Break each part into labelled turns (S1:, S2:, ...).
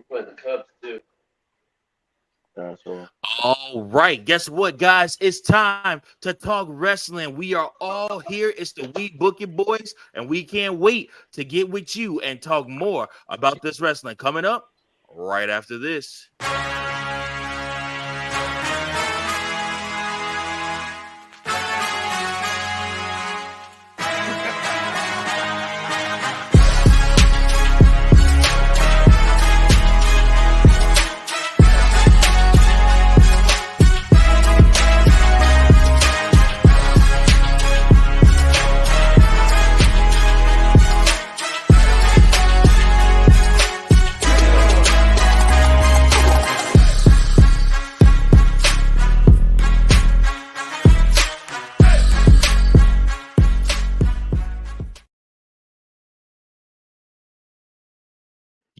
S1: playing the Cubs too.
S2: All right, guess what, guys? It's time to talk wrestling. We are all here. It's the We Book It Boys, and we can't wait to get with you and talk more about this wrestling coming up right after this.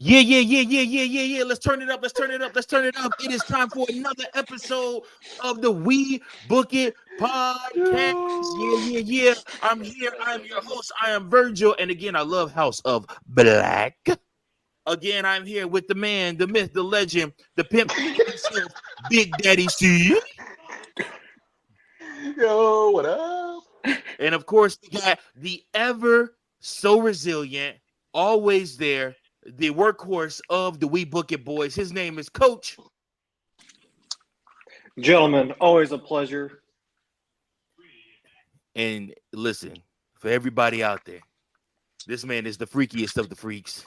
S2: Yeah. Let's turn it up. It is time for another episode of the We Book It podcast. Yeah. I'm here. I'm your host. I am Virgil. And again, I love House of Black. Again, I'm here with the man, the myth, the legend, the pimp himself, Big Daddy C.
S3: Yo, what up?
S2: And of course, we got the ever so resilient, always there, the workhorse of the We Book It Boys. His name is Coach.
S4: Gentlemen, always a pleasure.
S2: And listen, for everybody out there, this man is the freakiest of the freaks.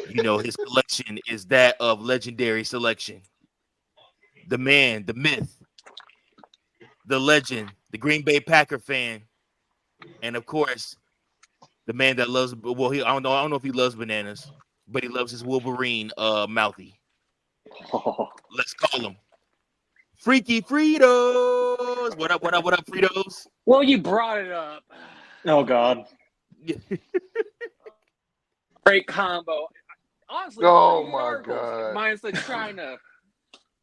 S2: You know, his collection is that of legendary selection. The man, the myth, the legend, the Green Bay Packer fan, and of course, the man that loves, well, I don't know if he loves bananas, but he loves his Wolverine mouthy. Let's call him Freaky Fros. What up, Fritos?
S5: Well, you brought it up.
S4: Oh, God.
S5: Great combo. Honestly,
S3: oh, my God.
S5: Minus the China.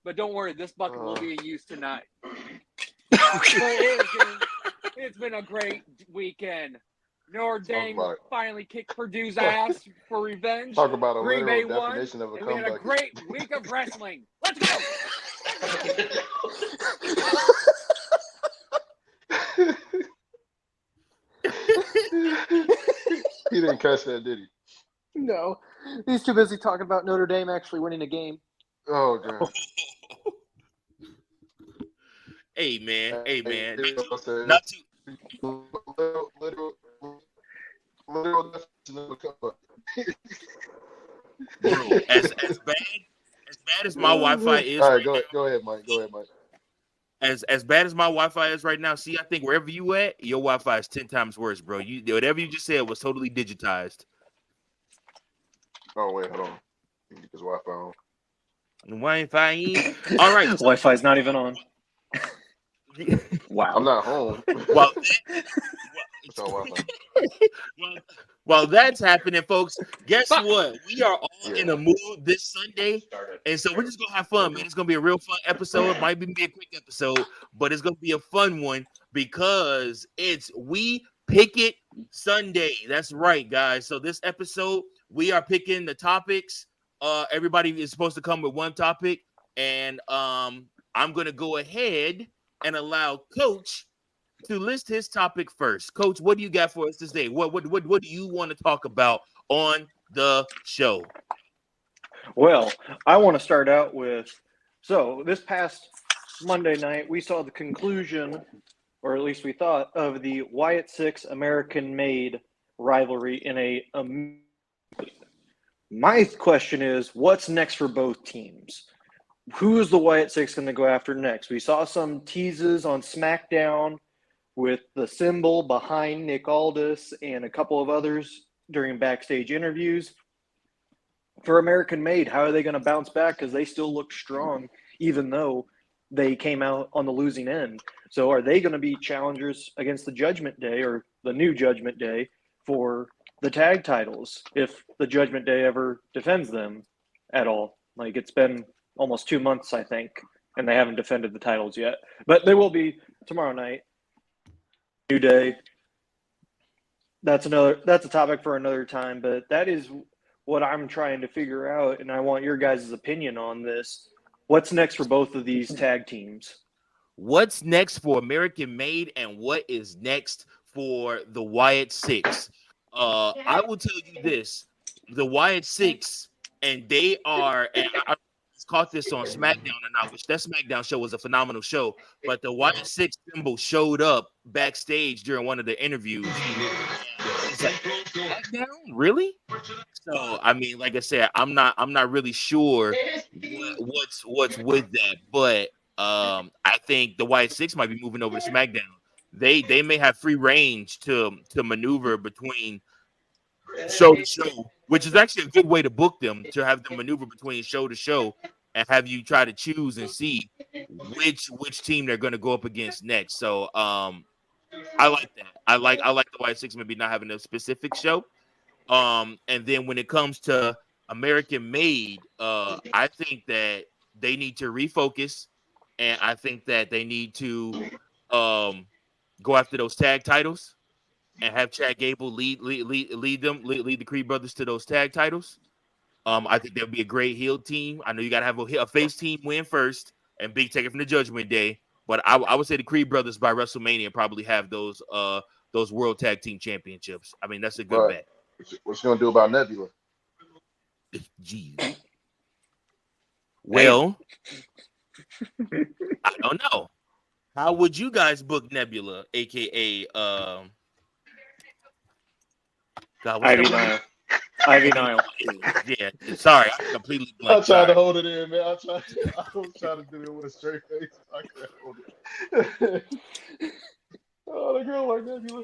S5: But don't worry, this bucket will be in use tonight. It's been a great weekend. Notre Dame finally kicked Purdue's ass for revenge.
S3: Talk about a
S5: Green Bay won.
S3: definition of a
S5: We had a great week of wrestling. Let's go!
S3: He didn't catch that, did he?
S4: No. He's too busy talking about Notre Dame actually winning a game.
S3: Oh, God.
S2: Hey, man.
S3: Not too. Literal definition of a comeback.
S2: Bro, as bad as my Wi-Fi is.
S3: All right, go ahead, Mike.
S2: As bad as my Wi-Fi is right now, see, I think wherever you at, your Wi-Fi is 10 times worse, bro. Whatever you just said was totally digitized.
S3: Oh wait, hold on. Get this Wi-Fi on.
S2: Wi-Fi. All right,
S4: Wi-Fi's not even on. Wow.
S3: I'm not home.
S2: While that's happening, folks, guess what? We are all in a mood this Sunday, and so we're just gonna have fun, man. It's gonna be a real fun episode. It might even be a quick episode, but it's gonna be a fun one because it's We Pick It Sunday. That's right, guys. So this episode, we are picking the topics. Everybody is supposed to come with one topic, and I'm gonna go ahead and allow Coach to list his topic first. Coach, what do you got for us today? What do you want to talk about on the show?
S4: Well, I want to start out with, so this past Monday night, we saw the conclusion, or at least we thought, of the Wyatt 6 American-made rivalry in my question is, what's next for both teams? Who is the Wyatt 6 going to go after next? We saw some teases on Smackdown with the symbol behind Nick Aldis and a couple of others during backstage interviews. For American Made, how are they going to bounce back? Because they still look strong, even though they came out on the losing end. So are they going to be challengers against the Judgment Day or the new Judgment Day for the tag titles if the Judgment Day ever defends them at all? Like, it's been almost 2 months, I think, and they haven't defended the titles yet. But they will be tomorrow night. New Day. That's a topic for another time, but that is what I'm trying to figure out, and I want your guys' opinion on this. What's next for both of these tag teams?
S2: What's next for American Made, and what is next for the Wyatt Six? I will tell you this: the Wyatt Six, and they are. And I caught this on Smackdown or not, which that Smackdown show was a phenomenal show. But the Wyatt Six symbol showed up backstage during one of the interviews. It's like, Smackdown, really? So I mean, like I said, I'm not really sure what's with that, but I think the Wyatt Six might be moving over to SmackDown. They may have free range to maneuver between show to show, which is actually a good way to book them, to have them maneuver between show to show and have you try to choose and see which team they're going to go up against next. So I like that. I like the Wyatt Six maybe not having a specific show. And then when it comes to American Made, I think that they need to refocus, and I think that they need to go after those tag titles and have Chad Gable lead the Creed brothers to those tag titles. I think there'll be a great heel team. I know you got to have a face team win first and big take it from the Judgment Day, but I would say the Creed brothers by WrestleMania probably have those World Tag Team Championships. I mean, that's a good bet.
S3: What you gonna do about Nebula?
S2: Jeez. Well, I don't know. How would you guys book Nebula, aka God,
S4: Ivy Nile.
S2: Yeah, sorry, I completely blanked.
S3: I tried to hold it in, man. I was trying to do it with a straight face. I can't hold it. Oh, the girl like Nebula.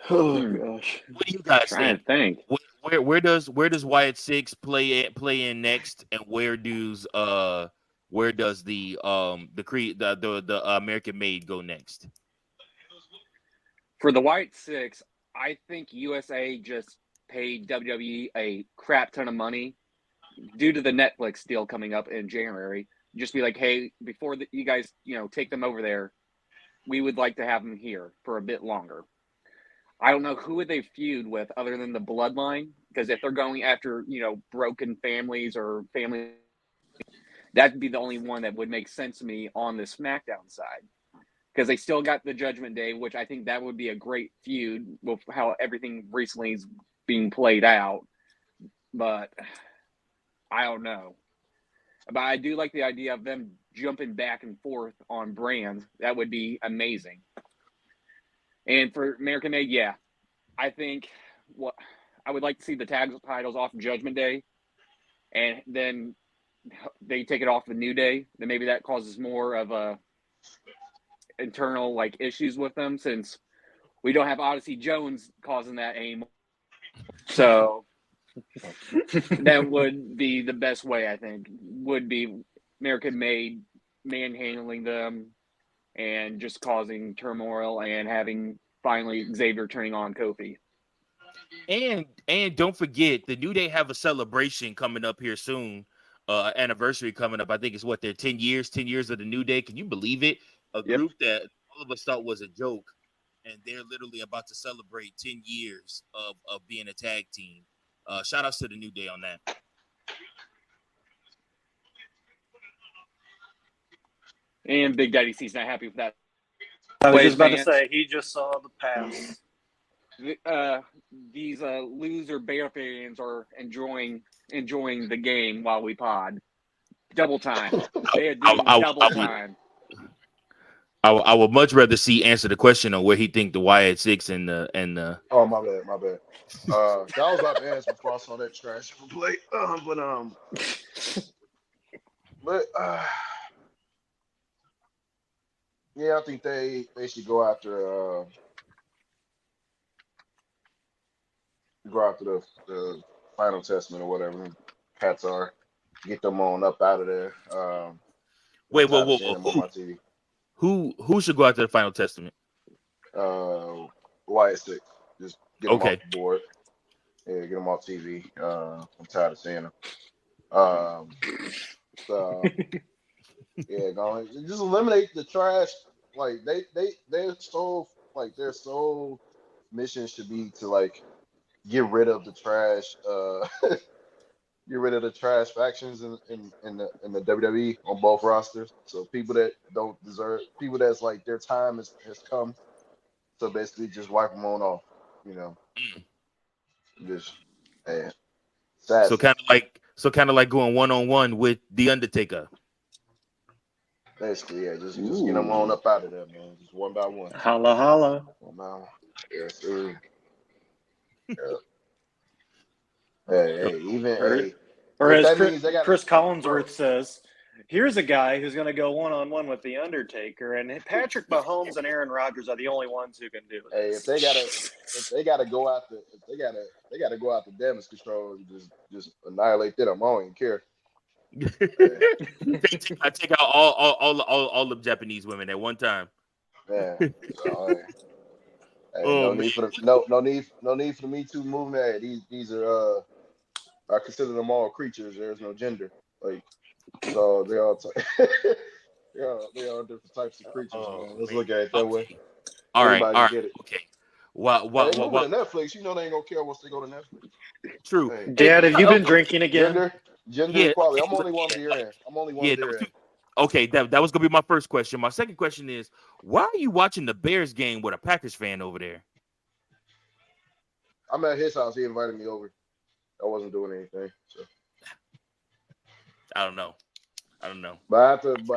S4: Oh gosh.
S2: What do you guys
S5: think?
S2: Where does Wyatt Six play in next, and where does the Creed the American Made go next?
S5: For the Wyatt Six, I think USA just paid WWE a crap ton of money due to the Netflix deal coming up in January. Just be like, hey, before you guys take them over there, we would like to have them here for a bit longer. I don't know who would they feud with other than the Bloodline, because if they're going after, broken families or family, that'd be the only one that would make sense to me on the SmackDown side, because they still got the Judgment Day, which I think that would be a great feud with how everything recently is being played out. But I don't know. But I do like the idea of them jumping back and forth on brands. That would be amazing. And for American Made, yeah, I think I would like to see the tag titles off Judgment Day, and then they take it off the New Day. Then maybe that causes more of a internal issues with them, since we don't have Odyssey Jones causing that anymore. So that would be the best way, I think, would be American Made manhandling them and just causing turmoil and having finally Xavier turning on Kofi.
S2: And don't forget, the New Day have a celebration coming up here soon, anniversary coming up. I think it's their 10 years of the New Day. Can you believe it? A group that all of us thought was a joke, and they're literally about to celebrate 10 years of being a tag team. Shout outs to the New Day on that.
S5: And Big Daddy C's not happy with that.
S4: I was just about to say, he just saw the pass.
S5: These loser Bear fans are enjoying the game while we pod. Double time. They are doing double time.
S2: I would much rather see answer the question on where he think the Wyatt Six and the.
S3: Oh, my bad. I was about to ask before I saw that trash play. Yeah, I think they should go after the Final Testament or whatever cats are. Get them on up out of there.
S2: Wait, whoa. Who should go after the Final Testament?
S3: Wyatt Six. Just get them off the board. Yeah, get them off TV. I'm tired of seeing them. So yeah, just eliminate the trash. Their sole mission should be to get rid of the trash. Get rid of the trash factions in the WWE on both rosters. So people that don't deserve, people that's like their time has come. So basically, just wipe them on off. You know, just man, sad.
S2: So kind of like going 1-on-1 with the Undertaker.
S3: Basically, yeah, just get them on up out of there, man. Just one by one.
S4: Holla, holla.
S3: One by one. Yes, sir. Yeah. Hey, even
S4: or
S3: if
S4: as
S3: that means they got
S4: Chris Collinsworth says, here's a guy who's going to go 1-on-1 with the Undertaker, and Patrick Mahomes and Aaron Rodgers are the only ones who can do it.
S3: Hey, if they gotta go out the damage control and just annihilate them, I don't even care.
S2: I take out all the Japanese women at one time.
S3: Yeah. So, no need for the Me Too movement. Hey, these are I consider them all creatures. There's no gender. Like, so they all they are different types of creatures, man. Let's look at it that way.
S2: All right.
S3: Get it.
S2: Okay. What?
S3: They moving to Netflix. You know they ain't gonna care once they go to Netflix.
S2: True.
S3: Hey.
S4: Dad, have you been drinking again?
S3: Gender equality. I'm only one beer in.
S2: Okay, that was gonna be my first question. My second question is, why are you watching the Bears game with a Packers fan over there?
S3: I'm at his house. He invited me over. I wasn't doing anything. So
S2: I don't know.
S3: But I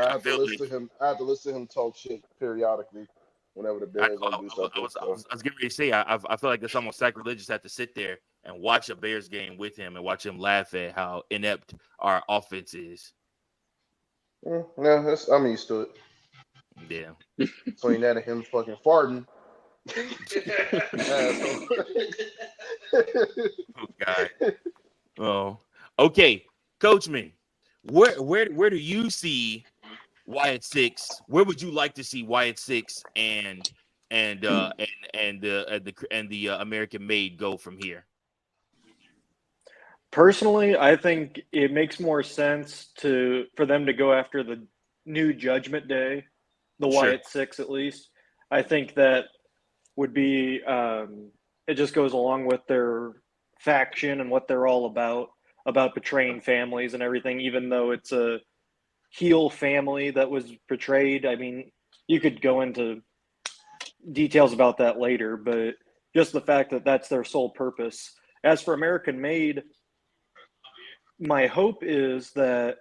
S3: have to listen to him. I have to listen to him talk shit periodically whenever the Bears do something.
S2: I was getting ready to say I feel like it's almost sacrilegious to have to sit there and watch a Bears game with him and watch him laugh at how inept our offense is.
S3: No, I'm used to it.
S2: Yeah.
S3: Between that and him fucking farting.
S2: Oh God. Oh. Okay, Coachman. Where do you see Wyatt 6? Where would you like to see Wyatt 6 and the American Made go from here?
S4: Personally, I think it makes more sense for them to go after the new Judgment Day, the Wyatt 6 at least. I think that would be it just goes along with their faction and what they're all about betraying families and everything, even though it's a heel family that was betrayed. I mean, you could go into details about that later, but just the fact that that's their sole purpose. As for American Made, my hope is that,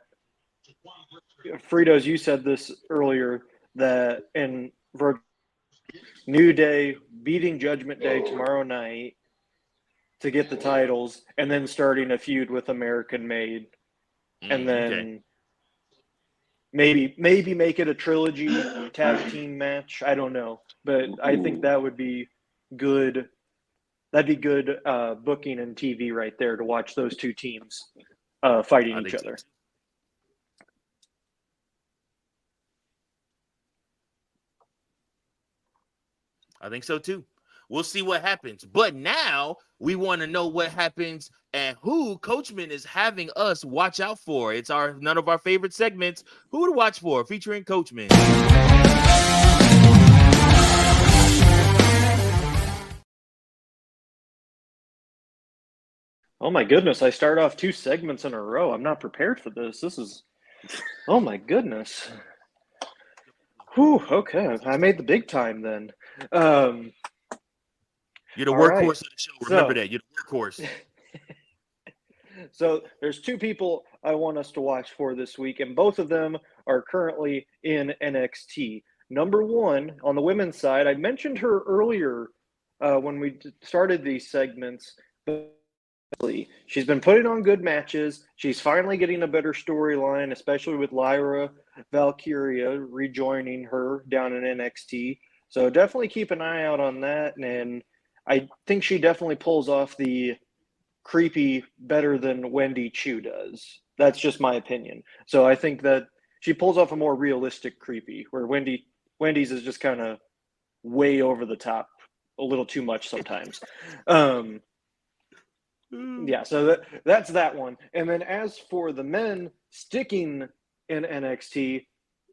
S4: Fritos, you said this earlier, that in Virgil, New Day beating Judgment Day tomorrow night to get the titles, and then starting a feud with American Made, and then maybe make it a trilogy tag team match. I don't know, but I think that would be good. That'd be good booking and TV right there to watch those two teams fighting each other.
S2: I think so too. We'll see what happens. But now we want to know what happens and who Coachman is having us watch out for. It's none of our favorite segments. Who to watch for, featuring Coachman.
S4: Oh my goodness, I start off 2 segments in a row. I'm not prepared for this. This is, oh my goodness. Whew, okay, I made the big time then.
S2: You're the workhorse of the show. Remember that. You're the workhorse.
S4: So there's 2 people I want us to watch for this week, and both of them are currently in NXT. Number 1, on the women's side, I mentioned her earlier when we started these segments, but she's been putting on good matches. She's finally getting a better storyline, especially with Lyra Valkyria rejoining her down in NXT. So definitely keep an eye out on that. And I think she definitely pulls off the creepy better than Wendy Chu does. That's just my opinion. So I think that she pulls off a more realistic creepy, where Wendy's is just kind of way over the top, a little too much sometimes. Yeah, so that's that one. And then as for the men sticking in NXT,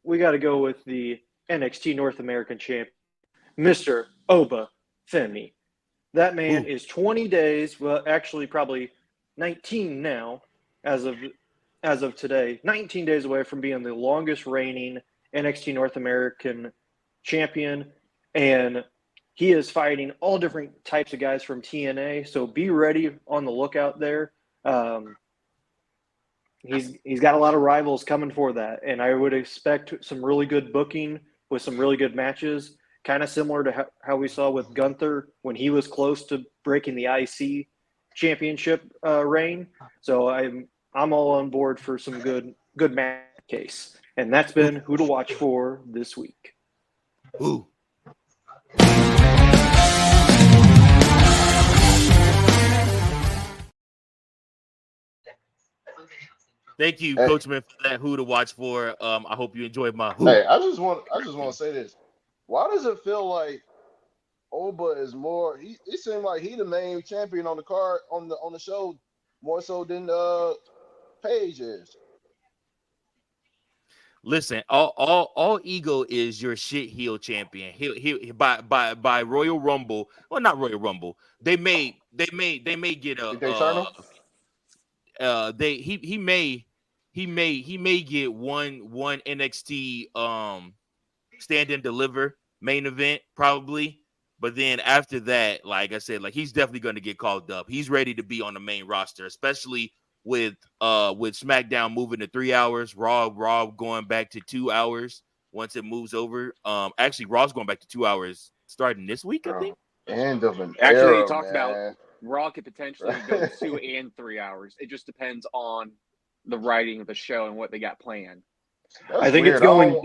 S4: we got to go with the NXT North American champion, Mr. Oba Femi. That man is 20 days, well, actually probably 19 now, as of today, 19 days away from being the longest reigning NXT North American champion. And he is fighting all different types of guys from TNA. So be ready on the lookout there. He's got a lot of rivals coming for that. And I would expect some really good booking with some really good matches, kind of similar to how we saw with Gunther when he was close to breaking the IC championship reign. So I'm all on board for some good match case. And that's been who to watch for this week.
S2: Ooh. Thank you, Coachman, for that who to watch for. I hope you enjoyed my who.
S3: Hey, I just want to say this. Why does it feel like Oba is more? It seemed like he the main champion on the card on the show more so than Paige is.
S2: Listen, all Ego is your shit heel champion. He by Royal Rumble. Well, not Royal Rumble. They may get a.
S3: Did they sign him?
S2: He may get one NXT stand and deliver main event probably, but then after that, like I said, like he's definitely going to get called up. He's ready to be on the main roster, especially with Smackdown moving to 3 hours, Raw going back to 2 hours once it moves over. Actually, Raw's going back to 2 hours starting this week, I think.
S3: End of an
S5: Actually,
S3: era,
S5: they talked
S3: man.
S5: about Raw could potentially go 2 and 3 hours. It just depends on the writing of the show and what they got planned.
S3: That's
S4: I think
S3: weird.
S4: it's going.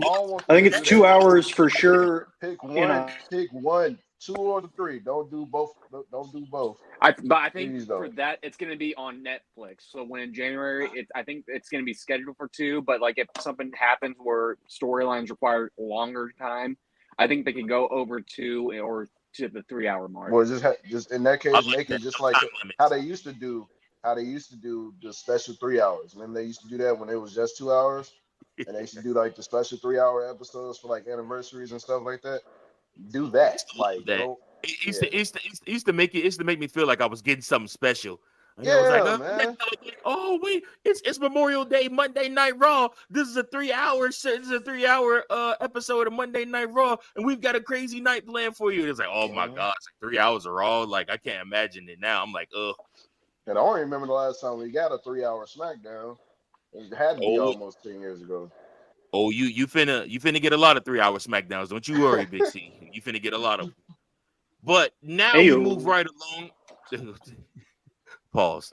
S4: I think it's 2 hours for sure.
S3: Pick one. Pick one. 2 or 3. Don't do both. Don't do both.
S5: But I think
S3: Please
S5: for
S3: don't.
S5: that, it's going to be on Netflix. So when in January, I think it's going to be scheduled for 2. But like if something happens where storylines require longer time, I think they can go over 2 or to the 3 hour mark.
S3: Well, just in that case,
S2: like
S3: make
S2: that.
S3: it just like how they used to do. How they used to do the special 3 hours. Remember they used to do that when it was just 2 hours, and they used to do like the special 3 hour episodes for like anniversaries and stuff like that. Do that, like
S2: that.
S3: go.
S2: It used to make me feel like I was getting something special. And
S3: Yeah,
S2: I was like,
S3: man.
S2: oh wait, it's Memorial Day, Monday Night Raw. This is a 3 hour episode of Monday Night Raw, and we've got a crazy night planned for you. It's like, oh my gosh, like 3 hours of Raw. Like I can't imagine it now. I'm like, ugh.
S3: And I don't remember the last time we got a 3 hour Smackdown. It had to be almost 10 years ago.
S2: Oh, you finna get a lot of 3 hour Smackdowns. Don't you worry, Big C. You finna get a lot of them. But now we move right along. Pause.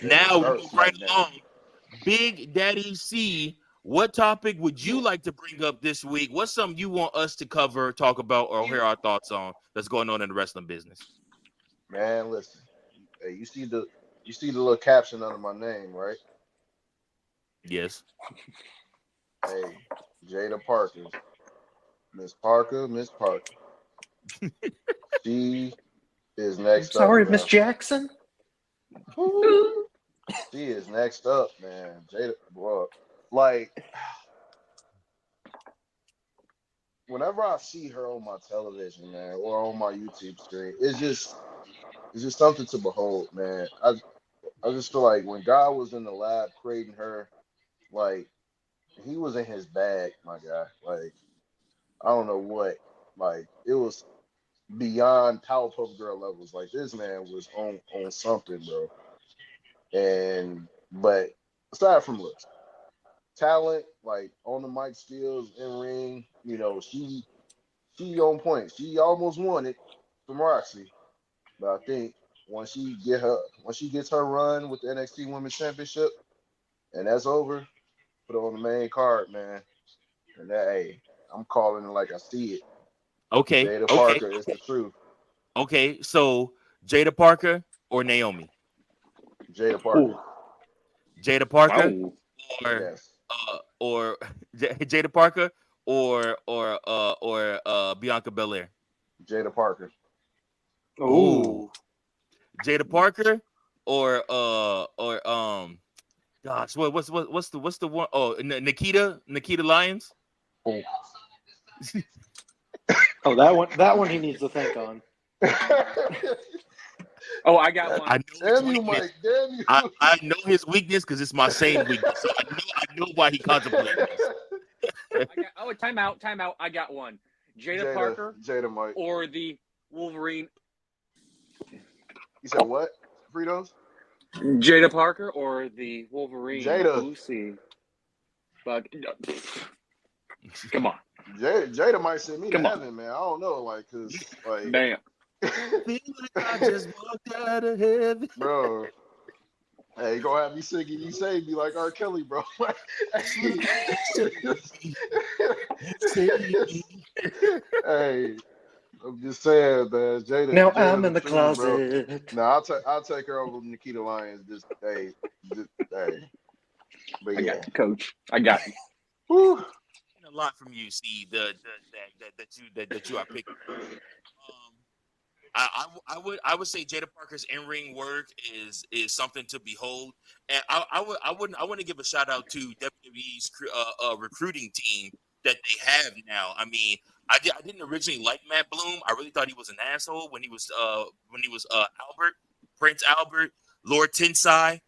S2: Now we move right along. Big Daddy C, what topic would you like to bring up this week? What's something you want us to cover, talk about, or hear our thoughts on that's going on in the wrestling business?
S3: Man, listen. Hey, you see the little caption under my name, right?
S2: Yes.
S3: Hey, Jada Parker. Miss Parker. She is next up.
S4: Sorry, Miss Jackson.
S3: She is next up, man. Jada, bro. Like, whenever I see her on my television, man, or on my YouTube screen, it's just something to behold, man. I just feel like when God was in the lab creating her, like, he was in his bag, my guy. Like, I don't know what. Like, it was beyond Powerpuff Girl levels. Like, this man was on something, bro. But aside from looks, talent, like on the mic skills, in ring, you know, she on point. She almost won it from Roxy, but I think once she gets her run with the NXT Women's Championship, and that's over, put her on the main card, man. And that, hey, I'm calling it like I see it.
S2: Okay.
S3: Jada Parker is the truth.
S2: Okay, so Jada Parker or Naomi?
S3: Jada Parker.
S4: Ooh.
S2: Jada Parker,
S4: Wow.
S2: or Jada Parker, or Bianca Belair.
S3: Jada Parker.
S4: Ooh.
S2: Jada Parker, or gosh, what's the one? Oh, Nikita Lyons.
S3: Ooh.
S4: Oh, that one he needs to think on.
S5: Oh, I got one.
S2: I know his
S3: Damn you,
S2: weakness.
S3: Mike. Damn you.
S2: I know his weakness because it's my same weakness. So I know why he contemplated this.
S5: Time out. I got one. Jada Parker
S3: Mike.
S5: or the Wolverine.
S3: You said what? Fritos?
S5: Jada Parker or the Wolverine.
S3: Jada.
S5: Lucy. But come on.
S3: Jada might send me to
S5: Come on.
S3: heaven, man. I don't know, like, cause like,
S5: Damn.
S2: Feel like I just walked out of heaven.
S3: bro. Hey, you gonna have me singing "You Saved Me" like R. Kelly, bro. Hey, I'm just saying, man. Jada.
S4: Now
S3: Jada
S4: I'm in the
S3: truth,
S4: closet.
S3: bro. No, I'll take her over Nikita Lyons. Just hey. But
S5: I
S3: yeah,
S5: got you, Coach. I got you.
S3: Whew.
S2: A lot from you, see that you are picking. I would say Jada Parker's in-ring work is something to behold, and I want to give a shout out to WWE's recruiting team that they have now. I mean, I didn't originally like Matt Bloom. I really thought he was an asshole when he was Albert, Prince Albert, Lord Tensai,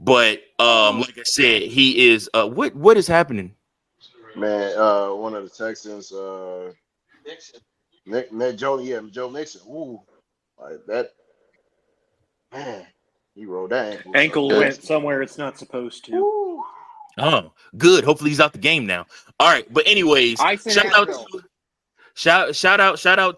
S2: but like I said, he is what is happening?
S3: Man, one of the Texans, Joe Nixon. Ooh, like that. Man, he rolled that
S4: Ankle went somewhere it's not supposed to.
S3: Ooh.
S2: Oh, good. Hopefully he's out the game now. All right, but anyways, shout out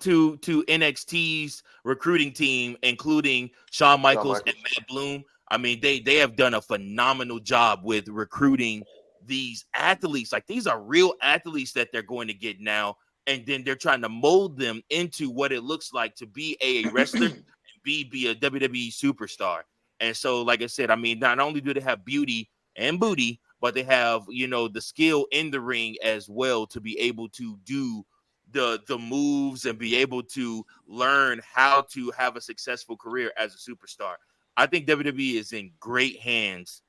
S2: to NXT's recruiting team, including Shawn Michaels and Matt Bloom. I mean, they have done a phenomenal job with recruiting these athletes. Like, these are real athletes that they're going to get now, and then they're trying to mold them into what it looks like to be a wrestler and be a WWE superstar. And so, like I said, I mean, not only do they have beauty and booty, but they have, the skill in the ring as well to be able to do the moves and be able to learn how to have a successful career as a superstar. I think WWE is in great hands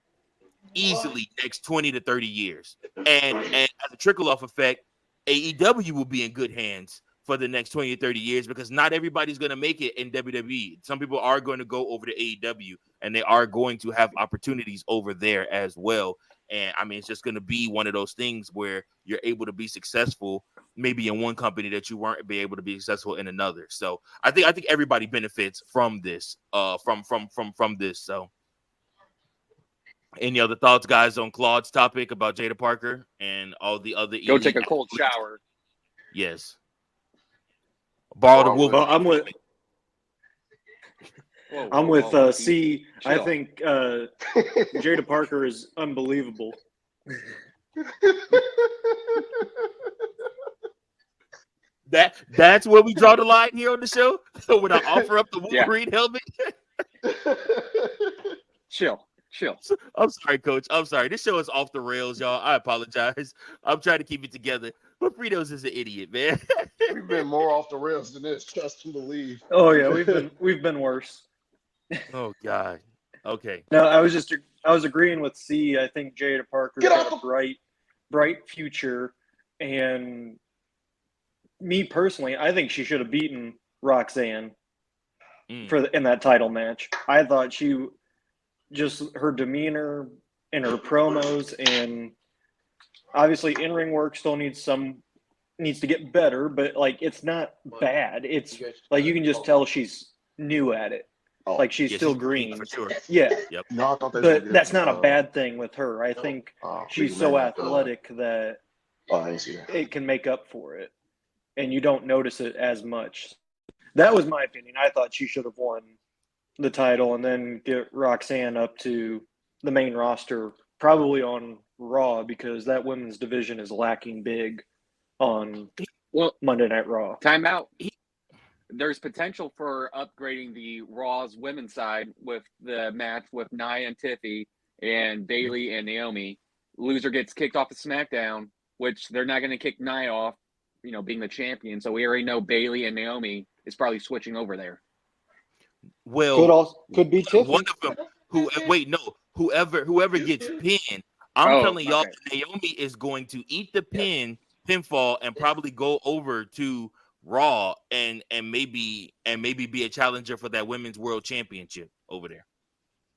S2: easily next 20 to 30 years. And as a trickle-off effect, AEW will be in good hands for the next 20 to 30 years because not everybody's going to make it in WWE. Some people are going to go over to AEW, and they are going to have opportunities over there as well. And, I mean, it's just going to be one of those things where you're able to be successful maybe in one company that you weren't be able to be successful in another. So I think everybody benefits from this, from this. So any other thoughts, guys, on Claude's topic about Jada Parker and all the other?
S5: Go take a cold shower.
S2: Yes. Borrow the wolf.
S4: I'm with C. Chill. I think Jada Parker is unbelievable.
S2: That's where we draw the line here on the show. When I offer up the Wolverine helmet.
S5: Chill.
S2: I'm sorry, Coach. I'm sorry. This show is off the rails, y'all. I apologize. I'm trying to keep it together. But Fritos is an idiot, man.
S3: We've been more off the rails than this. Trust and believe.
S4: Oh yeah, we've been worse.
S2: Oh God. Okay.
S4: No, I was agreeing with C. I think Jada Parker's got a bright future, and me personally, I think she should have beaten Roxanne in that title match. I thought her demeanor and her promos, and obviously in-ring work still needs to get better, but like it's not bad. It's like you can just tell she's new at it. Like she's still green.
S2: For sure.
S4: Yeah.
S2: Yep.
S3: No, I thought
S4: but that's not a bad thing with her. I think she's so athletic that it can make up for it, and you don't notice it as much. That was my opinion. I thought she should have won the title and then get Roxanne up to the main roster, probably on Raw, because that women's division is lacking big on Monday Night Raw.
S5: Timeout. There's potential for upgrading the Raw's women's side with the match with Nia and Tiffy and Bayley and Naomi. Loser gets kicked off of SmackDown, which they're not going to kick Nia off, being the champion. So we already know Bayley and Naomi is probably switching over there.
S2: Well,
S4: could be Tiffy.
S2: One of them. Whoever gets pinned. I'm telling y'all, Naomi is going to eat the pin, pinfall and probably go over to Raw and maybe be a challenger for that women's world championship over there,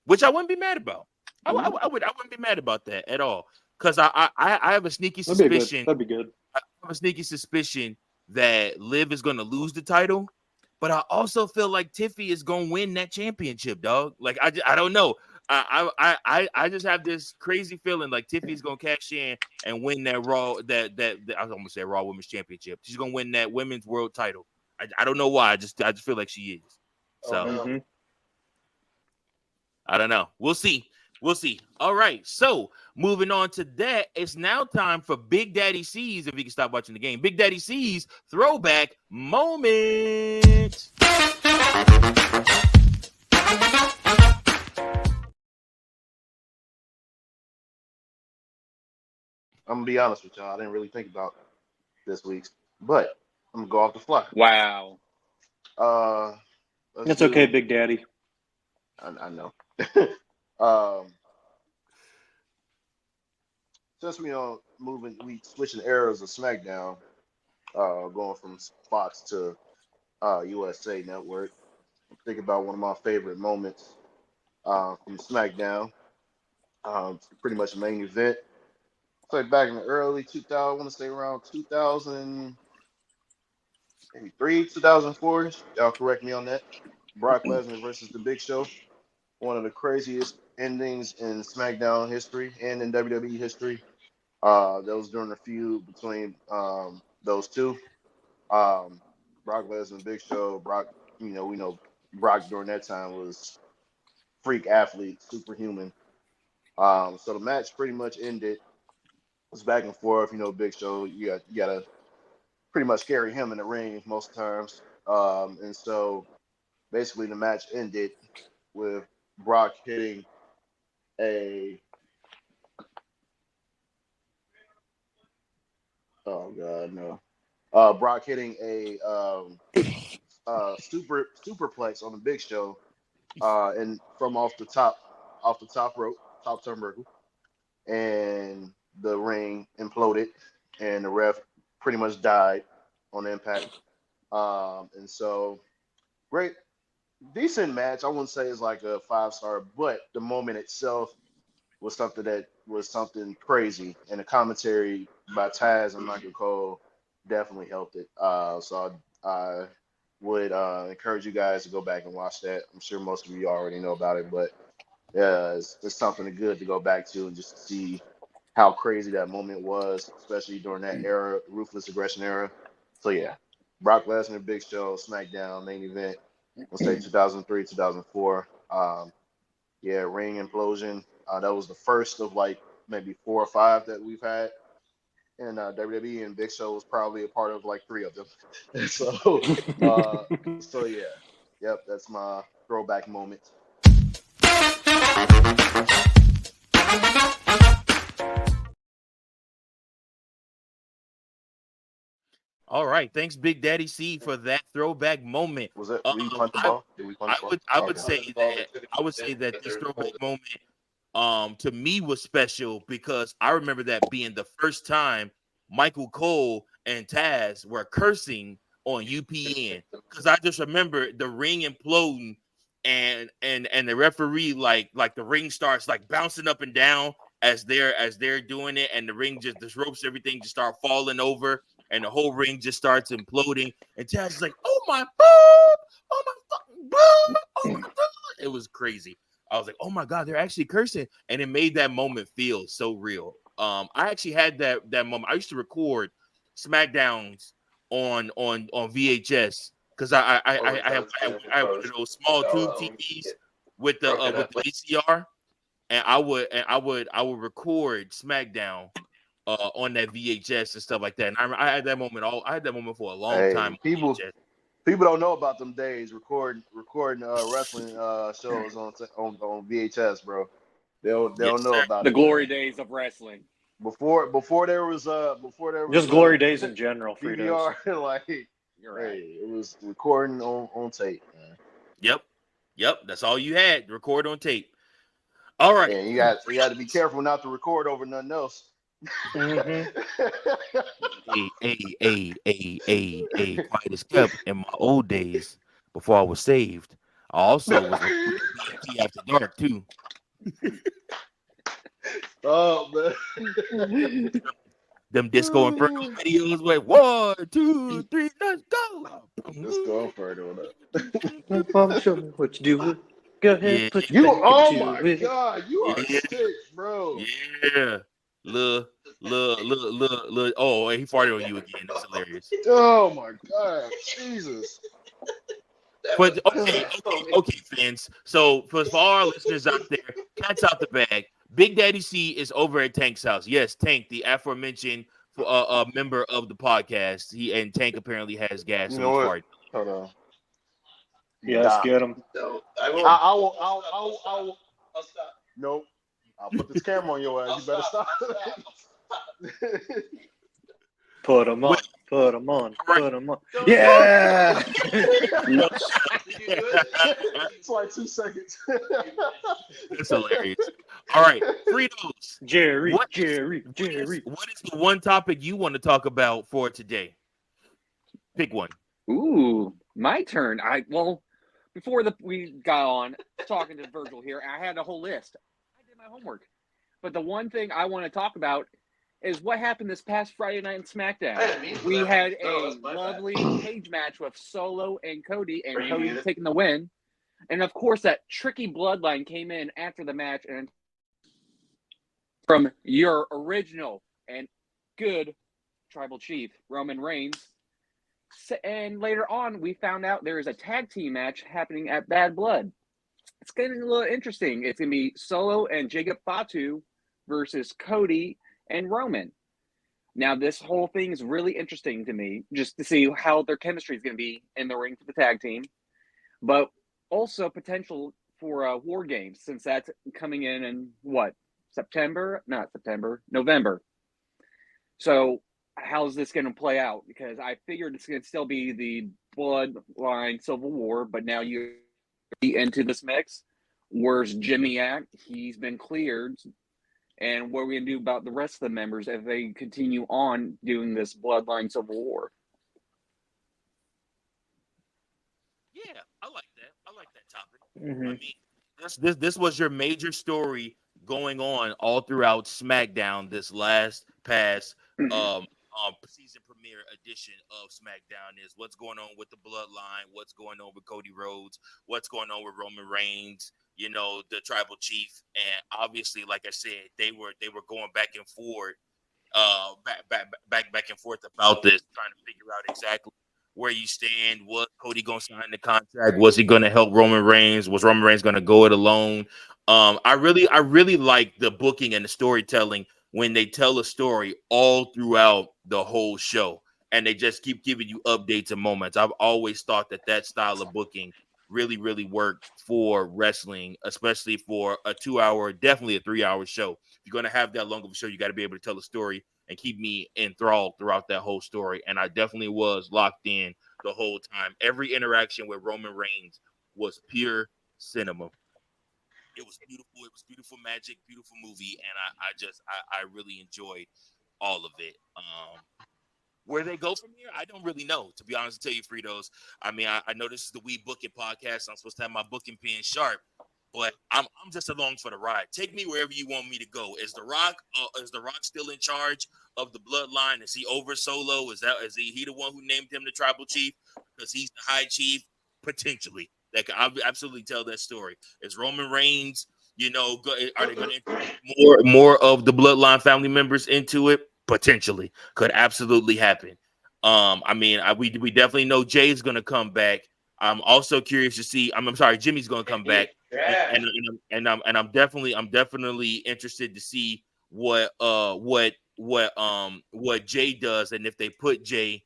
S2: which I wouldn't be mad about. I wouldn't be mad about that at all, because I have a sneaky suspicion.
S4: That'd be good.
S2: I have a sneaky suspicion that Liv is going to lose the title, but I also feel like Tiffy is going to win that championship, dog. Like I don't know. I just have this crazy feeling like Tiffy's going to cash in and win that Raw that I was almost say Raw Women's Championship. She's going to win that women's world title. I don't know why. I just feel like she is. So I don't know. We'll see. All right. So moving on to that, it's now time for Big Daddy C's, if you can stop watching the game. Big Daddy C's throwback moment.
S3: I'm gonna be honest with y'all. I didn't really think about this week's, but I'm gonna go off the fly.
S5: Wow.
S4: It's okay, Big Daddy.
S3: I know. Since we switching eras of SmackDown, going from Fox to USA Network. I'm thinking about one of my favorite moments from SmackDown. Pretty much a main event. It's like back in the early 2000s, I want to say around 2003, 2004. Y'all correct me on that. Brock Lesnar versus The Big Show. One of the craziest endings in SmackDown history and in WWE history. That was during the feud between those two. Brock Lesnar and Big Show. Brock, we know Brock during that time was freak athlete, superhuman. So the match pretty much ended. It was back and forth. Big Show, you gotta pretty much carry him in the ring most times. And so basically the match ended with Brock hitting Brock hitting a superplex on the Big Show, and from off the top rope, top turnbuckle, and the ring imploded, and the ref pretty much died on impact. And so great, decent match. I wouldn't say it's like a 5-star, but the moment itself was something crazy, and the commentary by Taz and Michael Cole definitely helped it. So I would encourage you guys to go back and watch that. I'm sure most of you already know about it, but it's something good to go back to and just see how crazy that moment was, especially during that era, Ruthless Aggression era. So yeah, Brock Lesnar, Big Show, SmackDown main event. Let's say 2003, 2004. Ring implosion. That was the first of like maybe 4 or 5 that we've had in WWE, and Big Show was probably a part of like 3 of them. So yeah, yep, that's my throwback moment.
S2: All right, thanks, Big Daddy C, for that throwback moment.
S3: Was it? We punt the ball? Did we punt the ball?
S2: I would say that this throwback moment, to me, was special because I remember that being the first time Michael Cole and Taz were cursing on UPN, because I just remember the ring imploding and the referee like the ring starts like bouncing up and down as they're doing it, and the ring the ropes, everything just start falling over. And the whole ring just starts imploding. And Taz is like, oh my boob! Oh my fucking boob! Oh my God! It was crazy. I was like, oh my God, they're actually cursing. And it made that moment feel so real. I actually had that moment. I used to record SmackDowns on VHS because I have one of those small tube TVs with the VCR, and I would record SmackDown on that VHS and stuff like that. And I had that moment. I had that moment for a long time.
S3: People don't know about them days recording wrestling shows on VHS, bro. They don't know about
S5: the glory days of wrestling.
S3: Before there was
S4: just glory days in general.
S3: DVR, like
S5: you're right.
S3: It was recording on tape, man.
S2: Yep. That's all you had. Record on tape. All right.
S3: Yeah, you got to be careful not to record over nothing else.
S4: Mm-hmm.
S2: Hey, quiet as kept. In my old days, before I was saved, I also was recording BFT After Dark too.
S3: Oh man.
S2: Them Disco Inferno videos like 1, 2, 3, let's go.
S3: Let's go further on that.
S4: Mom, show me what you do with. Go ahead,
S2: Yeah,
S4: put your
S3: You,
S4: back
S3: oh
S4: into
S3: my
S4: it.
S3: God, you are
S2: yeah,
S3: sick, bro.
S2: yeah. Look. Oh, he farted on you again. That's hilarious.
S3: Oh my God, Jesus.
S2: But okay, fans. So for all our listeners out there, cat's out the bag. Big Daddy C is over at Tank's house. Yes, Tank, the aforementioned member of the podcast. And Tank apparently has gas,
S3: You
S2: so
S3: know
S2: he's
S3: what?
S2: farting.
S3: Hold on.
S4: Yes,
S3: Stop.
S4: get him.
S1: No,
S3: I will. I'll stop. Nope. I'll put this camera on your ass. You better stop.
S4: Put him on.
S2: Well,
S4: Put him on.
S2: right.
S4: Put him on. Yeah.
S3: It's like 2 seconds.
S2: That's hilarious. All right, Fritos.
S4: Jerry.
S2: What is the one topic you want to talk about for today? Pick one.
S5: Ooh, my turn. Before we got on talking to Virgil here, I had a whole list. I did my homework, but the one thing I want to talk about is what happened this past Friday night in SmackDown. We had a lovely cage match with Solo and Cody taking the win, and of course that tricky Bloodline came in after the match and from your original and good tribal chief Roman Reigns. And later on, we found out there is a tag team match happening at Bad Blood. It's getting a little interesting. It's going to be Solo and Jacob Fatu versus Cody and Roman. Now, this whole thing is really interesting to me, just to see how their chemistry is going to be in the ring for the tag team, but also potential for War Games, since that's coming in November. So how's this going to play out? Because I figured it's going to still be the Bloodline Civil War, but now you're into this mix. Where's Jimmy at? He's been cleared. And what are we going to do about the rest of the members if they continue on doing this Bloodline Civil War?
S2: Yeah, I like that. I like that topic.
S4: Mm-hmm.
S2: I mean, this was your major story going on all throughout SmackDown this past season premiere edition of SmackDown is what's going on with the Bloodline, what's going on with Cody Rhodes, what's going on with Roman Reigns, the tribal chief, and obviously, like I said, they were going back and forth about this, trying to figure out exactly where you stand. Was Cody gonna sign the contract? Was he gonna help Roman Reigns? Was Roman Reigns gonna go it alone? I really like the booking and the storytelling when they tell a story all throughout the whole show, and they just keep giving you updates and moments. I've always thought that style of booking really, really worked for wrestling, especially for a 2-hour, definitely a 3-hour show. If you're going to have that long of a show, you got to be able to tell a story and keep me enthralled throughout that whole story. And I definitely was locked in the whole time. Every interaction with Roman Reigns was pure cinema. It was beautiful. It was beautiful magic, beautiful movie. And I really enjoyed all of it. Where they go from here, I don't really know, to be honest with you, Fritos. I mean, I know this is the We Booking podcast. I'm supposed to have my booking pen sharp, but I'm just along for the ride. Take me wherever you want me to go. Is The Rock still in charge of the Bloodline? Is he over Solo? Is he the one who named him the tribal chief because he's the high chief? Potentially. I'll absolutely tell that story. Is Roman Reigns, are they going to introduce more of the Bloodline family members into it? Potentially. Could absolutely happen. I mean, we definitely know Jay's going to come back. I'm also curious to see. I'm sorry, Jimmy's going to come back, and I'm definitely interested to see what Jay does, and if they put Jay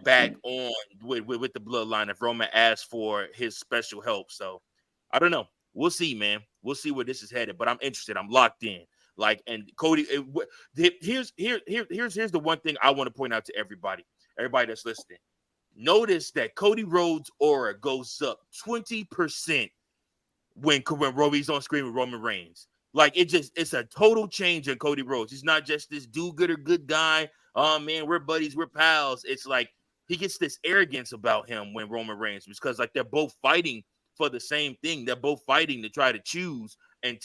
S2: back on with the Bloodline, if Roman asks for his special help. So I don't know. We'll see, man. We'll see where this is headed. But I'm interested. I'm locked in. And Cody, here's the one thing I want to point out to everybody that's listening. Notice that Cody Rhodes' aura goes up 20% when Roby's on screen with Roman Reigns. Like it's a total change in Cody Rhodes. He's not just this do-gooder good guy. Oh man, we're buddies, we're pals. It's like he gets this arrogance about him when Roman Reigns, because like they're both fighting for the same thing. They're both fighting to try to choose and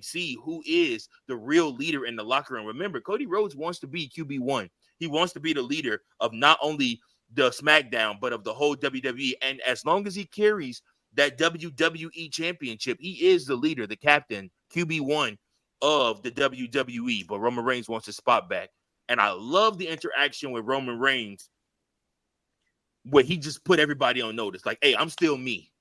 S2: see who is the real leader in the locker room. Remember, Cody Rhodes wants to be QB1. He wants to be the leader of not only the Smackdown, but of the whole WWE. And as long as he carries that WWE championship, he is the leader, the captain, QB1 of the WWE. But Roman Reigns wants his spot back. And I love the interaction with Roman Reigns where he just put everybody on notice. Like, hey, I'm still me.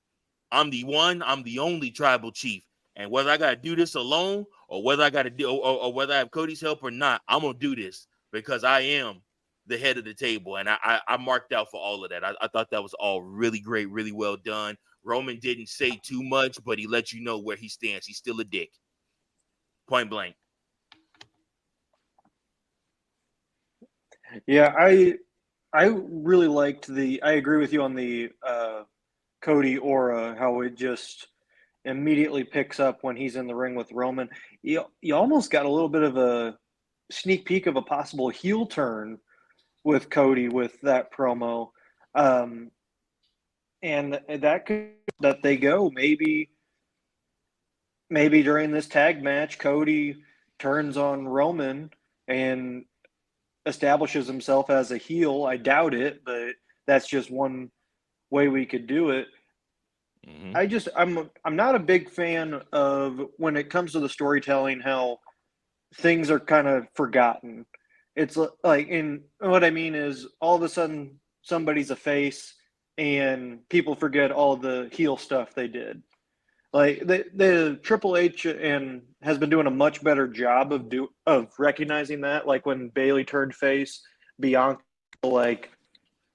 S2: I'm the only tribal chief. And whether I got to do this alone or whether I got to do or whether I have Cody's help or not, I'm going to do this because I am the head of the table. And I marked out for all of that. I thought that was all really great, really well done. Roman didn't say too much, but he let you know where he stands. He's still a dick. Point blank.
S4: Yeah, I really liked I agree with you on the Cody aura, how it just immediately picks up when he's in the ring with Roman. You almost got a little bit of a sneak peek of a possible heel turn with Cody with that promo. And that they go maybe during this tag match, Cody turns on Roman and establishes himself as a heel. I doubt it, but that's just one way we could do it. Mm-hmm. I'm not a big fan of when it comes to the storytelling, how things are kind of forgotten. It's like, in what I mean is all of a sudden somebody's a face and people forget all the heel stuff they did. Like the Triple H has been doing a much better job of recognizing that. Like when Bayley turned face, Bianca, like,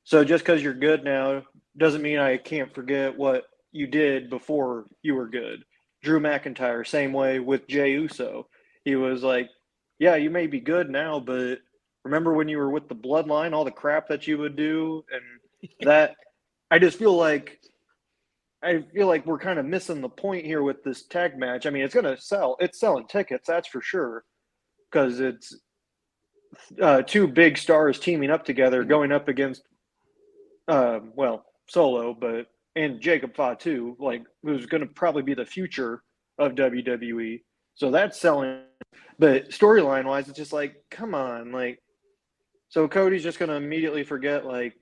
S4: so just because you're good now doesn't mean I can't forget what you did before you were good. Drew McIntyre, same way with Jey Uso. He was like, yeah, you may be good now, but remember when you were with the Bloodline, all the crap that you would do? And that, I just feel like we're kind of missing the point here with this tag match. I mean, it's going to sell. It's selling tickets, that's for sure, because it's two big stars teaming up together, going up against, Solo, and Jacob Fatu, like, who's going to probably be the future of WWE. So that's selling. But storyline-wise, it's just like, come on. Like, so Cody's just going to immediately forget, like,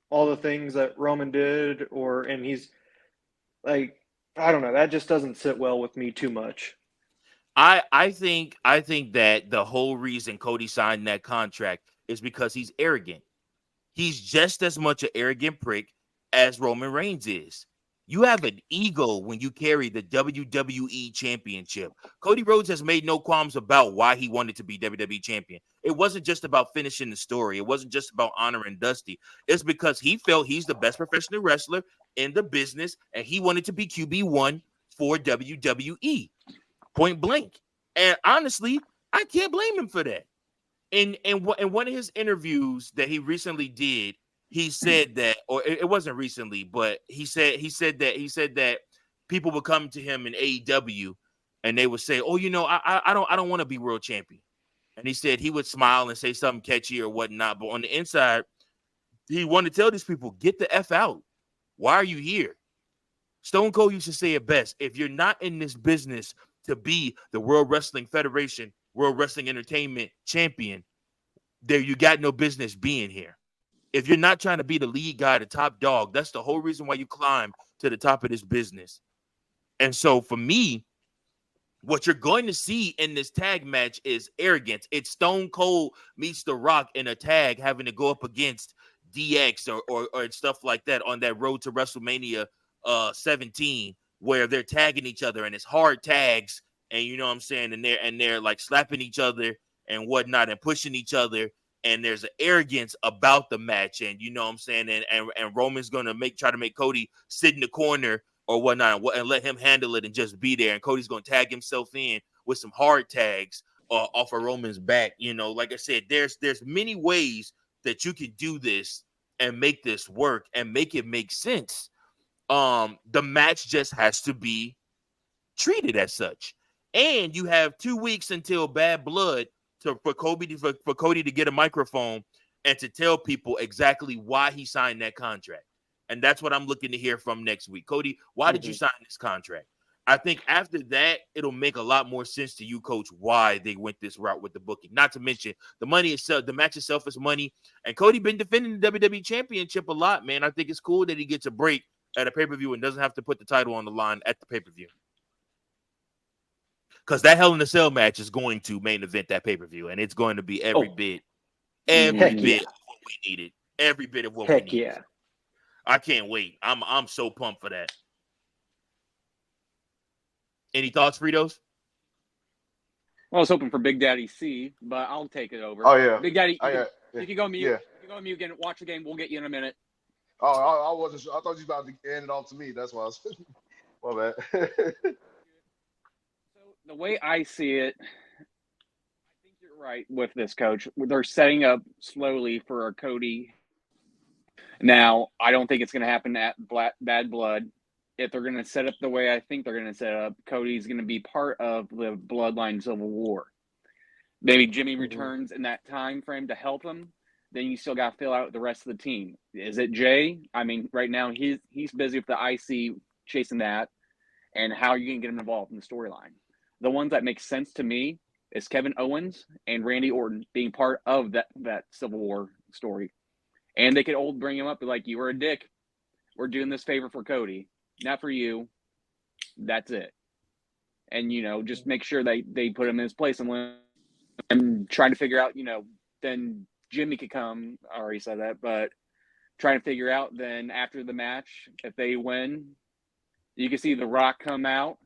S4: all the things that Roman did, and he's like, I don't know. That just doesn't sit well with me too much.
S2: I think that the whole reason Cody signed that contract is because he's arrogant. He's just as much an arrogant prick as Roman Reigns is. You have an ego when you carry the WWE championship. Cody Rhodes has made no qualms about why he wanted to be WWE champion. It wasn't just about finishing the story. It wasn't just about honoring Dusty. It's because he felt he's the best professional wrestler in the business, and he wanted to be QB1 for WWE. Point blank. And honestly, I can't blame him for that. In one of his interviews that he recently did, he said that, or it wasn't recently, but he said that people would come to him in AEW and they would say, "Oh, I don't want to be world champion." And he said he would smile and say something catchy or whatnot, but on the inside, he wanted to tell these people, "Get the F out. Why are you here?" Stone Cold used to say it best: if you're not in this business to be the World Wrestling Federation, World Wrestling Entertainment champion, there you got no business being here. If you're not trying to be the lead guy, the top dog, that's the whole reason why you climb to the top of this business. And so for me, what you're going to see in this tag match is arrogance. It's Stone Cold meets The Rock in a tag having to go up against DX or stuff like that on that road to WrestleMania 17, where they're tagging each other and it's hard tags, and you know what I'm saying, and they're like slapping each other and whatnot and pushing each other, and there's an arrogance about the match, and you know what I'm saying, and Roman's gonna try to make Cody sit in the corner or whatnot and let him handle it and just be there, and Cody's gonna tag himself in with some hard tags off of Roman's back. Like I said, there's many ways that you could do this and make this work and make it make sense. The match just has to be treated as such. And you have 2 weeks until Bad Blood for Cody to get a microphone and to tell people exactly why he signed that contract. And that's what I'm looking to hear from next week. Cody, why did you sign this contract? I think after that, it'll make a lot more sense to you, Coach, why they went this route with the booking. Not to mention the money itself, the match itself is money. And Cody been defending the WWE Championship a lot, man. I think it's cool that he gets a break at a pay-per-view and doesn't have to put the title on the line at the pay-per-view. Because that Hell in a Cell match is going to main event that pay-per-view, and it's going to be every bit of what we needed. Every bit of what we needed.
S4: Yeah.
S2: I can't wait. I'm so pumped for that. Any thoughts, Fritos?
S5: Well, I was hoping for Big Daddy C, but I'll take it over.
S3: Oh yeah,
S5: Big Daddy,
S3: you
S5: can go mute.
S3: Yeah.
S5: You can go mute again. Watch the game. We'll get you in a minute.
S3: Oh, I wasn't sure. I thought you were about to hand it off to me. That's why I was. My bad.
S5: So the way I see it, I think you're right with this, Coach. They're setting up slowly for Cody. Now, I don't think it's going to happen at Bad Blood. If they're going to set up the way I think they're going to set up, Cody's going to be part of the Bloodline Civil War. Maybe Jimmy returns in that time frame to help him. Then you still got to fill out the rest of the team. Is it Jay? I mean, right now he's busy with the IC chasing that, and how you can get him involved in the storyline. The ones that make sense to me is Kevin Owens and Randy Orton being part of that Civil War story. And they could all bring him up like, you were a dick. We're doing this favor for Cody. Not for you. That's it. And, just make sure they put him in his place and trying to figure out, then Jimmy could come. I already said that, but trying to figure out then after the match, if they win, you can see The Rock come out,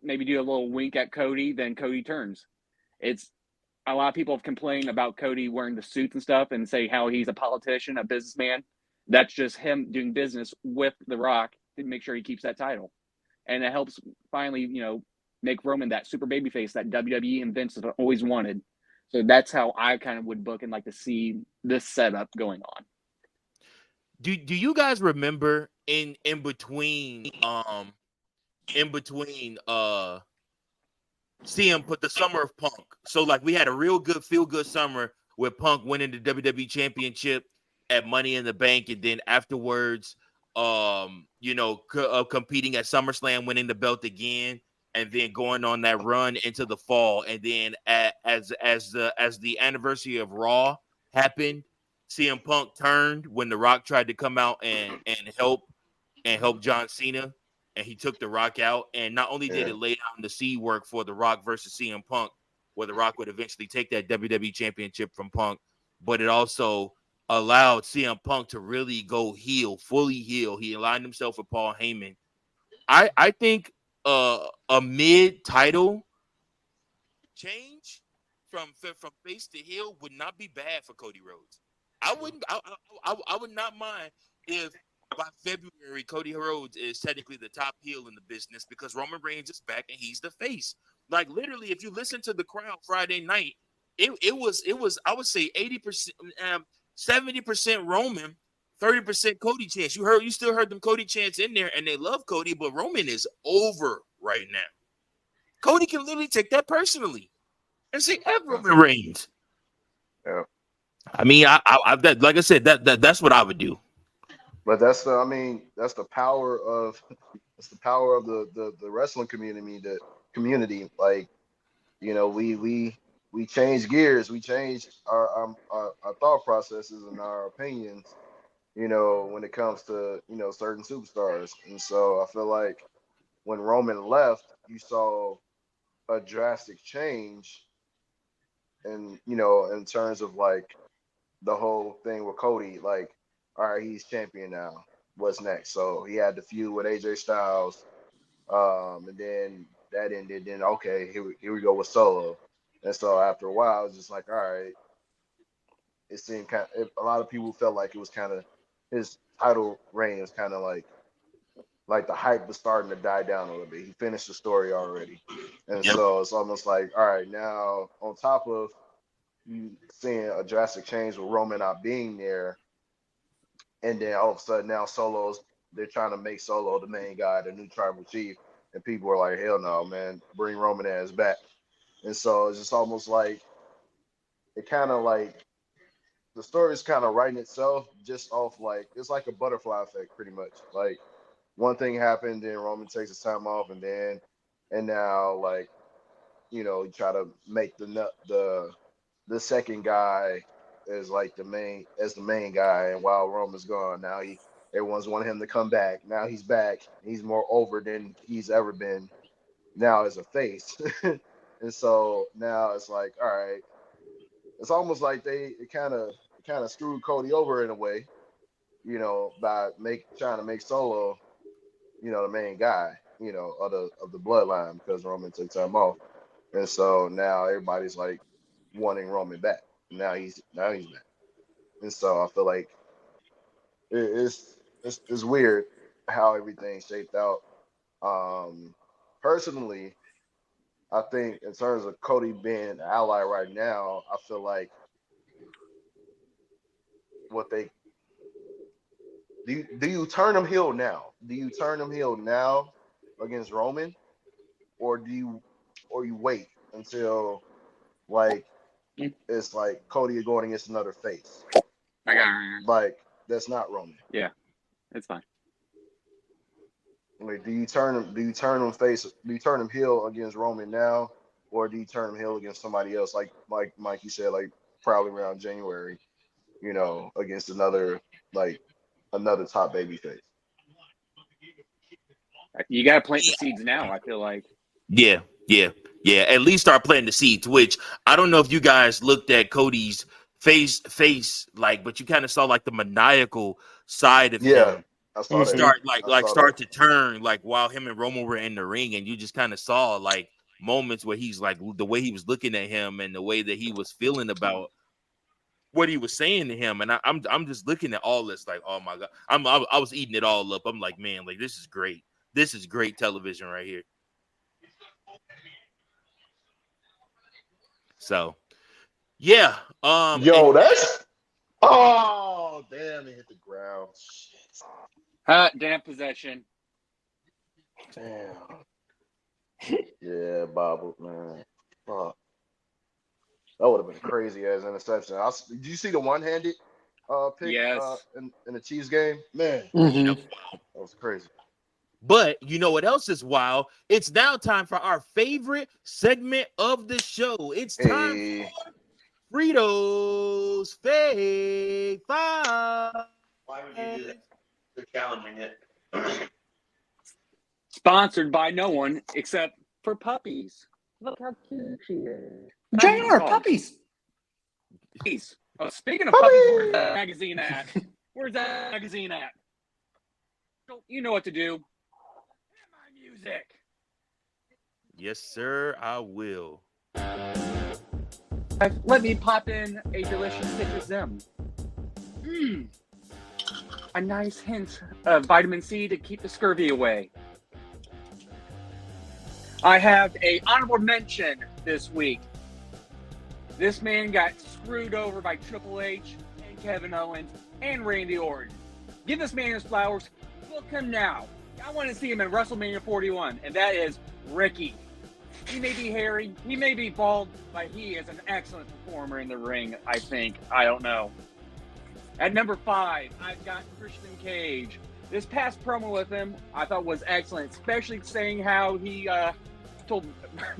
S5: maybe do a little wink at Cody, then Cody turns. It's a lot of people have complained about Cody wearing the suits and stuff and say how he's a politician, a businessman. That's just him doing business with The Rock to make sure he keeps that title. And it helps finally, make Roman that super babyface that WWE and Vince have always wanted. So that's how I kind of would book and like to see this setup going on.
S2: Do you guys remember in between CM put the summer of Punk? So like we had a real good feel good summer with Punk winning the WWE Championship at Money in the Bank, and then afterwards, competing at SummerSlam, winning the belt again, and then going on that run into the fall, and then as the anniversary of Raw happened, CM Punk turned when The Rock tried to come out and help John Cena, and he took The Rock out. And not only did it lay down the seed work for The Rock versus CM Punk, where The Rock would eventually take that WWE Championship from Punk, but it also allowed CM Punk to really go heel, fully heel. He aligned himself with Paul Heyman. I think a mid-title change from face to heel would not be bad for Cody Rhodes. I would not mind if by February Cody Rhodes is technically the top heel in the business because Roman Reigns is back and he's the face. Like literally, if you listen to the crowd Friday night, it was I would say 80%, 70% Roman, 30% Cody chants. You still heard them Cody chants in there, and they love Cody, but Roman is over right now. Cody can literally take that personally and say, "F Roman Reigns."
S3: Yeah.
S2: I mean, like I said, that's what I would do.
S3: But that's the power of the wrestling community. The community, like, we change gears, we change our thought processes and our opinions, when it comes to certain superstars. And so I feel like when Roman left, you saw a drastic change, in terms of like the whole thing with Cody. Like, all right, he's champion now. What's next? So he had the feud with AJ Styles, and then that ended. Then okay, here we go with Solo. And so after a while, it's just like, all right. It seemed a lot of people felt like it was kind of his title reign was kind of like the hype was starting to die down a little bit. He finished the story already, and so it's almost like, all right, now on top of you seeing a drastic change with Roman not being there. And then all of a sudden now they're trying to make Solo the main guy, the new tribal chief. and people are like, hell no, man, bring Roman ass back. And so it's just almost like it kind of like the story is kind of writing itself just off like it's like a butterfly effect, pretty much. Like one thing happened, then Roman takes his time off, and now like you try to make the second guy as like the main guy, and while Roman's gone, now everyone's wanting him to come back. Now he's back. He's more over than he's ever been now as a face. And so now it's like, all right, it's almost like it kind of screwed Cody over in a way, by trying to make Solo, the main guy, of the bloodline because Roman took time off. And so now everybody's like wanting Roman back. Now he's back. And so I feel like it's weird how everything shaped out. Personally, I think in terms of Cody being an ally right now, I feel like do you turn him heel now? Do you turn him heel now against Roman, or you wait until like it's like Cody going against another face?
S5: I got it.
S3: Like that's not Roman.
S5: Yeah, it's fine.
S3: Like, do you turn him heel against Roman now, or do you turn him heel against somebody else? Like Mike, you said, like probably around January, against another top baby face.
S5: You got to plant the seeds now. I feel like.
S2: Yeah. At least start planting the seeds. Which I don't know if you guys looked at Cody's face, like, but you kind of saw like the maniacal side of him.
S3: I saw
S2: that. Start to turn like while him and Roman were in the ring, and you just kind of saw like moments where he's like the way he was looking at him and the way that he was feeling about what he was saying to him. And I'm just looking at all this like, oh my god, I was eating it all up. I'm like, man, like this is great. This is great television right here. So, yeah.
S3: That's. Oh damn! It hit the ground.
S5: Damn possession.
S3: Damn. Yeah, bobbled, man. Fuck. That would have been a crazy ass interception. Did you see the one-handed pick in the Chiefs game? Man, that was crazy.
S2: But you know what else is wild? It's now time for our favorite segment of the show. It's time for Fritos Fake Five.
S1: Why would you do that? They're challenging it.
S5: Sponsored by no one except for puppies. Look how cute she is.
S4: Jayne, puppies.
S5: Puppies. Oh, speaking of puppies, where's that magazine at? Where's that magazine at? You know what to do. Hear my music.
S2: Yes, sir, I will.
S5: Let me pop in a delicious citrus Zim. A nice hint of vitamin C to keep the scurvy away. I have a honorable mention this week. This man got screwed over by Triple H and Kevin Owens and Randy Orton. Give this man his flowers. Book him now. I want to see him in WrestleMania 41, and that is Ricky. He may be hairy, he may be bald, but he is an excellent performer in the ring, I think. I don't know. At number 5, I've got Christian Cage. This past promo with him I thought was excellent, especially saying how he told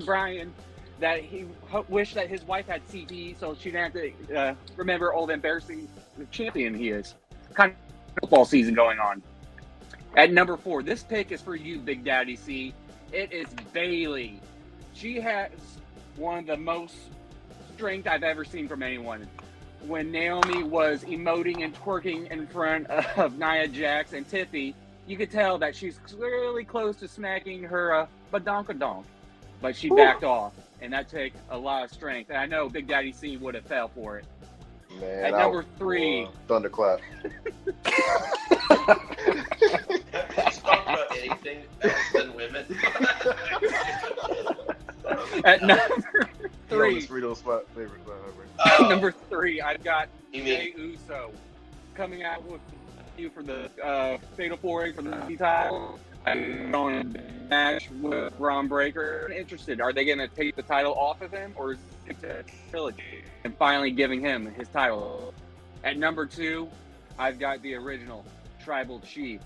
S5: Brian that he wished that his wife had CB so she didn't have to remember all the embarrassing champion he is. Kind of football season going on. At number 4, this pick is for you, Big Daddy C. It is Bayley. She has one of the most strength I've ever seen from anyone. When Naomi was emoting and twerking in front of Nia Jax and Tiffy, you could tell that she's clearly close to smacking her badonkadonk. But she backed off, and that took a lot of strength. And I know Big Daddy C would have fell for it.
S3: Man,
S5: at number 3,
S3: Thunderclap.
S1: Let's talk about anything else than women.
S5: At number 3,
S3: Fritos spot favorite
S5: number 3, I've got Jey Uso coming out with you for the Fatal 4-Way for the title. I'm going to match with Braun Breaker. I'm interested. Are they going to take the title off of him, or is it a trilogy and finally giving him his title? At number 2, I've got the original Tribal Chief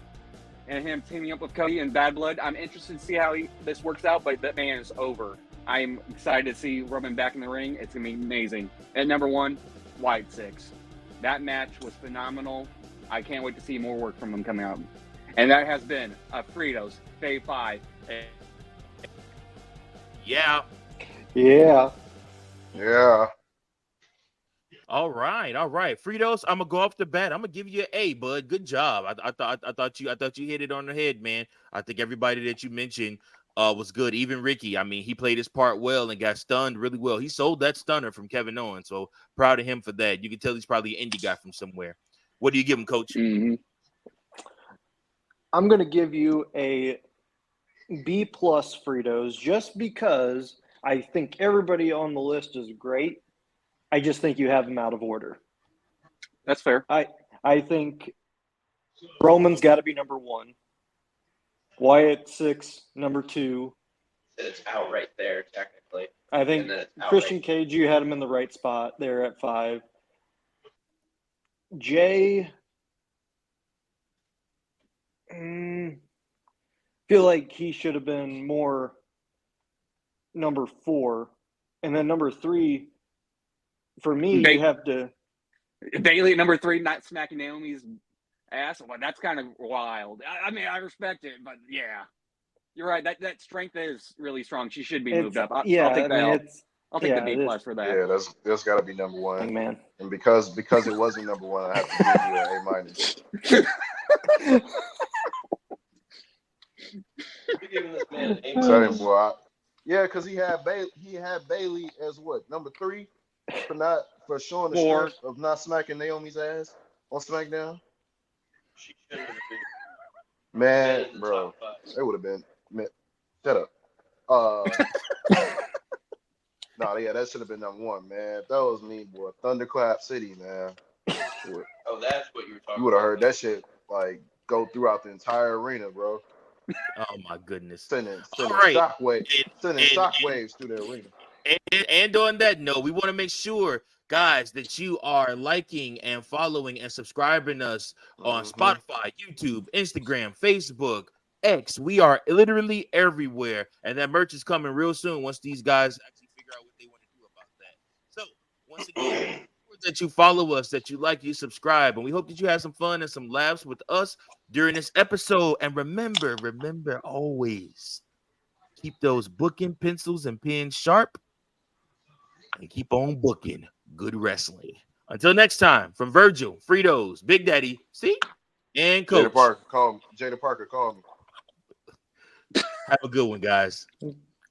S5: and him teaming up with Cody and Bad Blood. I'm interested to see how this works out, but that man is over. I'm excited to see Roman back in the ring. It's going to be amazing. At number 1, Wyatt 6. That match was phenomenal. I can't wait to see more work from him coming out. And that has been a Fritos Fave 5.
S2: Yeah.
S4: Yeah.
S3: Yeah.
S2: All right. Fritos, I'm gonna go off the bat. I'm gonna give you an A, bud. Good job. I thought you hit it on the head, man. I think everybody that you mentioned was good. Even Ricky. I mean, he played his part well and got stunned really well. He sold that stunner from Kevin Owens, so proud of him for that. You can tell he's probably an indie guy from somewhere. What do you give him, Coach?
S5: Mm-hmm.
S4: I'm going to give you a B+ Fritos just because I think everybody on the list is great. I just think you have them out of order.
S5: That's fair.
S4: I think Roman's got to be number 1. Wyatt 6, number 2.
S1: It's out right there, technically.
S4: I think Christian Cage, you had him in the right spot there at 5. Jay, feel like he should have been more number 4. And then number 3, for me, you have to...
S5: Bailey at number 3, not smacking Naomi's ass. Well, that's kind of wild. I mean, I respect it, but yeah. You're right. That strength is really strong. She should be moved up. I'll take that. I'll take the B+ for that.
S3: Yeah, that's got to be number 1.
S4: Man.
S3: And because it wasn't number 1, I have to give you an A-.
S1: You're giving this man an A-.
S3: Sorry, boy. Yeah, because he had Bailey as what, number 3 for showing the
S5: 4
S3: strength of not smacking Naomi's ass on SmackDown.
S1: She shouldn't have been.
S3: Man, bro, it would have been. Man, shut up. No, yeah, that should have been number 1, man. That was me, boy. Thunderclap City, man.
S1: Oh, that's what you were talking about.
S3: You would have heard that shit like go throughout the entire arena, bro.
S2: Oh my goodness.
S3: Sending
S2: right.
S3: shockwaves through the arena.
S2: And on that note, we want to make sure, guys, that you are liking and following and subscribing us on Spotify, YouTube, Instagram, Facebook, X. We are literally everywhere. And that merch is coming real soon once these guys actually figure out what they want to do about that. So, once again, that you follow us, that you like, you subscribe, and we hope that you have some fun and some laughs with us during this episode. And remember always, keep those booking pencils and pens sharp and keep on booking good wrestling. Until next time, from Virgil, Fritos, Big Daddy, and Coach.
S3: Jada Parker, call me.
S2: Have a good one, guys.